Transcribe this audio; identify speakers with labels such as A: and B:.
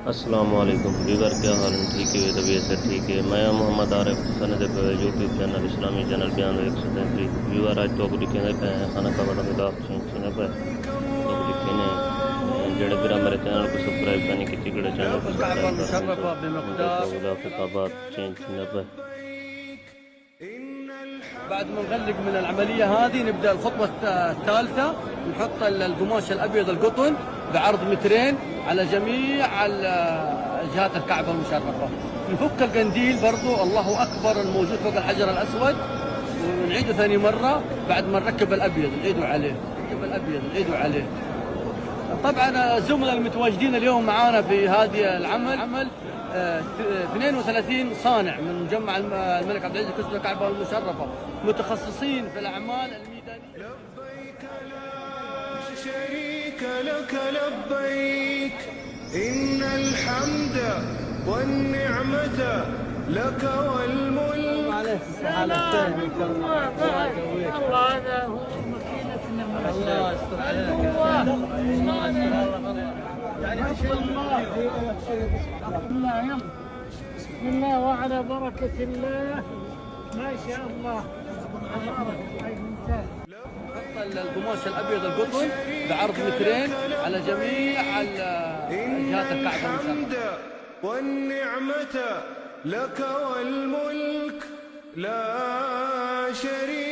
A: अस्सलाम वालेकुम व्यूअर, क्या हाल है? ठीक है, तबीयत से ठीक है। मैं मोहम्मद आरिफ सनद पे यूट्यूब चैनल इस्लामी चैनल बयान 133 व्यूअर आज तो लिखे पे हैं खाना का बड़ा मिला सुने पे तो लिखे ने जेड़े फिर मेरे चैनल को सब्सक्राइब करने की टिकट चैनल को
B: الكعبة
A: सब्सक्राइब
B: المشرفة بمقدار
A: कर खिताबात चेंज पे
B: بعد ما نغلق من العملية هذه نبدأ الخطوة الثالثة. نحط القماش الأبيض القطن بعرض مترين على جميع جهات الكعبة المشرفة. نفك القنديل برضو الله أكبر الموجود فوق الحجر الأسود ونعيده ثاني مرة بعد ما نركب الأبيض نعيده عليه. نركب الأبيض نعيده عليه. طبعا الزملاء المتواجدين اليوم معانا في هذه العمل 32 صانع من مجمع الملك عبد العزيز قسم الكعبة المشرفة متخصصين في الأعمال الميدانية.
C: لبيك لا شريك لك لبيك إن الحمد والنعمة لك والملك.
D: الله هذا هو مكينتنا من الله يستر عليك. بسم الله وعلى بركة الله ما شاء الله.
B: نحط القماش الأبيض القطن بعرض مترين على جميع جهات الكعبة المشرفة.
C: والنعمة لك والملك لا شريك